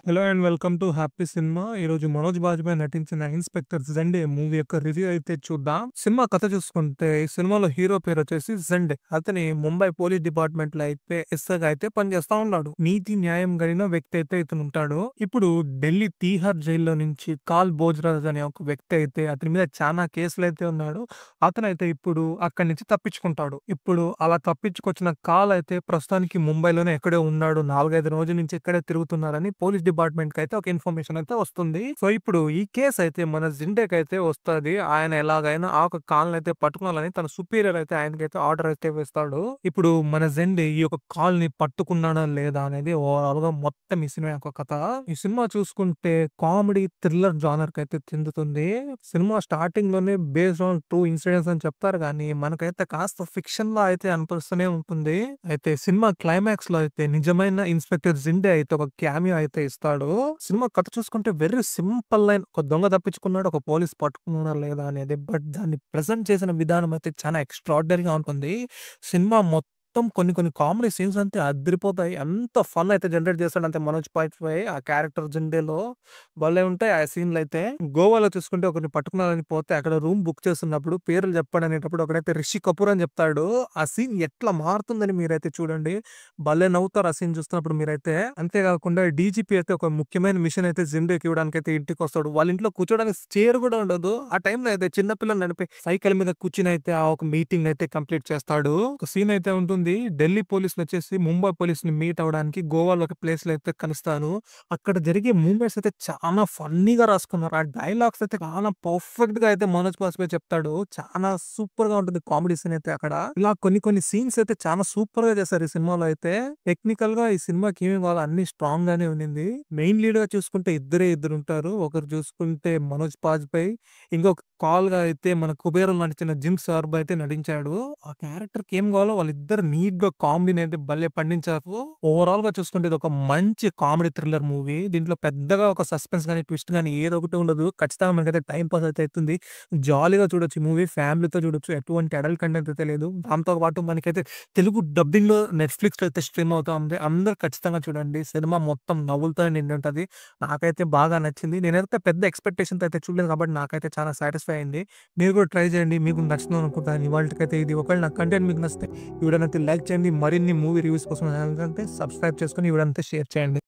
Hello and welcome to happy cinema. ఈరోజు మనోజ్ బాజ్‌పేయి నటించిన 'inspector జండే' movie యొక్క రివ్యూ అయితే చూద్దాం. సినిమా కథ చూసుకుంటే ఈ సినిమాలో హీరో పేరు వచ్చేసి జండే. అతని ముంబై పోలీస్ డిపార్ట్మెంట్‌లో అయితే ఎస్ఐగా అయితే పనిచేస్తా ఉన్నాడు. నీతి న్యాయం కలిగిన వ్యక్తి అయితే ఇతను ఉంటాడు. ఇప్పుడు ఢిల్లీ తీహార్ జైల్లో నుంచి కాల్ భోజ్రాజ్ అనే ఒక వ్యక్తి అయితే అతని మీద చాలా కేసులు అయితే ఉన్నాడు. అతనైతే ఇప్పుడు అక్కడి నుంచి తప్పించుకుంటాడు. ఇప్పుడు అలా తప్పించుకొచ్చిన కాల్ అయితే ప్రస్తుతానికి ముంబైలోనే ఎక్కడో ఉన్నాడు. 4, 5 రోజుల నుంచి ఇక్కడే తిరుగుతున్నారని పోలీస్ డిపార్ట్మెంట్‌కి అయితే ఒక ఇన్ఫర్మేషన్ అయితే వస్తుంది. సో, ఇప్పుడు ఈ కేస్ అయితే మన జిండేకైతే వస్తది. ఆయన ఎలాగైనా ఆ ఒక కాల్‌ని అయితే పట్టుకోవాలని తన సుపీరియర్ అయితే ఆయనకైతే ఆర్డర్ అయితే వేస్తాడు. ఇప్పుడు మన జెండే ఈ యొక్క కాల్‌ని పట్టుకున్నాడా లేదా అనేది ఓవరాల్‌గా మొత్తం ఈ సినిమా యొక్క కథ. ఈ సినిమా చూసుకుంటే కామెడీ, థ్రిల్లర్ జానర్‌కైతే చెందుతుంది. సినిమా స్టార్టింగ్‌లోనే బేస్డ్ ఆన్ ట్రూ ఇన్సిడెంట్స్ అని చెప్తారు గానీ, మనకైతే కాస్త ఫిక్షన్‌లా అయితే అనిపిస్తూనే ఉంటుంది. అయితే సినిమా క్లైమాక్స్‌లో అయితే నిజమైన ఇన్స్‌పెక్టర్ జిండే అయితే ఒక క్యామియో అయితే ఇస్తాడు. సినిమా కథ చూసుకుంటే వెరీ సింపుల్ లైన్. ఒక దొంగ తప్పించుకున్నాడు. ఒక పోలీస్ పట్టుకున్నాడా లేదా అనేది. బట్ దాన్ని ప్రెజెంట్ చేసిన విధానం అయితే చాలా ఎక్స్‌ట్రార్డినరీగా ఉంటుంది. సినిమా మొత్తం కొన్ని కొన్ని కామెడీ సీన్స్ అంతే అదిరిపోతాయి. ఎంత ఫన్ అయితే జనరేట్ చేస్తాడంటే మనోజ్ బాజ్‌పేయి ఆ క్యారెక్టర్ జిండేలో భలే ఉంటాయి ఆ సీన్‌లయితే. గోవాలో చూసుకుంటే ఒకరిని పట్టుకున్నారని పోతే అక్కడ రూమ్ బుక్ చేస్తున్నప్పుడు పేర్లు చెప్పడనేటప్పుడు ఒకడైతే 'రిషి కపూర్' అని చెప్తాడు. ఆ సీన్ ఎట్లా మారుతుందని మీరైతే చూడండి. భలే నవ్వుతారు ఆ సీన్ చూస్తున్నప్పుడు మీరైతే. అంతేకాకుండా డీజీపీ అయితే ఒక ముఖ్యమైన మిషన్ అయితే జిండేకి ఇవ్వడానికైతే ఇంటికొస్తాడు. వాళ్ళ ఇంట్లో కూర్చోడానికి చైర్ కూడా ఉండదు. ఆ టైంలో అయితే చిన్న పిల్లని నడిపి సైకిల్ మీద కూర్చొని అయితే ఆ ఒక మీటింగ్ అయితే కంప్లీట్ చేస్తాడు. ఒక సీన్ అయితే ఉంటుంది. ఢిల్లీ పోలీసులొచ్చేసి ముంబై పోలీస్‌ని మీట్ అవ్వడానికి గోవాలో ఒక ప్లేస్‌లో అయితే కలుస్తారు. అక్కడ జరిగే మూవ్‌మెంట్స్ అయితే చాలా ఫన్నీగా రాసుకున్నారు. ఆ డైలాగ్స్ అయితే చాలా పర్ఫెక్ట్‌గా అయితే మనోజ్ బాజ్‌పేయి చెప్తాడు. చాలా సూపర్‌గా ఉంటుంది కామెడీ సీన్ అయితే అక్కడ. ఇలా కొన్ని కొన్ని సీన్స్ అయితే చాలా సూపర్‌గా చేశారు ఈ సినిమాలో అయితే. టెక్నికల్‌గా ఈ సినిమాకి ఏమి కావాలో అన్నీ స్ట్రాంగ్ గానే ఉండింది. మెయిన్ లీడ్‌గా చూసుకుంటే ఇద్దరే ఇద్దరుంటారు. ఒకరు చూసుకుంటే మనోజ్ బాజ్‌పేయి, ఇంకొక కాల్‌గా అయితే మన 'కుబేరా'లో నటించిన జిమ్ సార్బ్ అయితే నటించాడు. ఆ క్యారెక్టర్‌కి ఏం కావాలో వాళ్ళిద్దరు నీట్‌గా కామెడీని అయితే భలే పండించారు. ఓవరాల్‌గా చూసుకుంటే ఇదొక మంచి కామెడీ థ్రిల్లర్ మూవీ. దీంట్లో పెద్దగా ఒక సస్పెన్స్ గాని, ట్విస్ట్ గాని ఏదో ఒకటి ఉండదు. ఖచ్చితంగా మనకైతే టైమ్ పాస్ అయితే అయితుంది. జాలీగా చూడొచ్చు ఈ మూవీ. ఫ్యామిలీతో చూడొచ్చు. ఎటువంటి అడల్ట్ కంటెంట్ అయితే లేదు. దాంతో పాటు మనకైతే తెలుగు డబ్బింగ్‌లో నెట్‌ఫ్లిక్స్‌లో అయితే స్ట్రీమ్ అవుతా ఉంది. అందరూ ఖచ్చితంగా చూడండి. సినిమా మొత్తం నవ్వులతోనే నిండి ఉంటది. నాకైతే బాగా నచ్చింది. నేనైతే పెద్ద ఎక్స్‌పెక్టేషన్‌తో అయితే చూడలేదు కాబట్టి నాకైతే చాలా సాటిస్ఫై అయింది. మీరు కూడా ట్రై చేయండి. మీకు నచ్చిందని అనుకుంటాను. ఇవాల్టికైతే ఇది. ఒకవేళ నా కంటెంట్ మీకు నచ్చితే ఈ వీడియోనైతే లైక్ చేయండి. మరిన్ని మూవీ రివ్యూస్ కోసం ఛానెల్‌కి సబ్స్క్రైబ్ చేసుకొని ఈ వీడియోనైతే షేర్ చేయండి.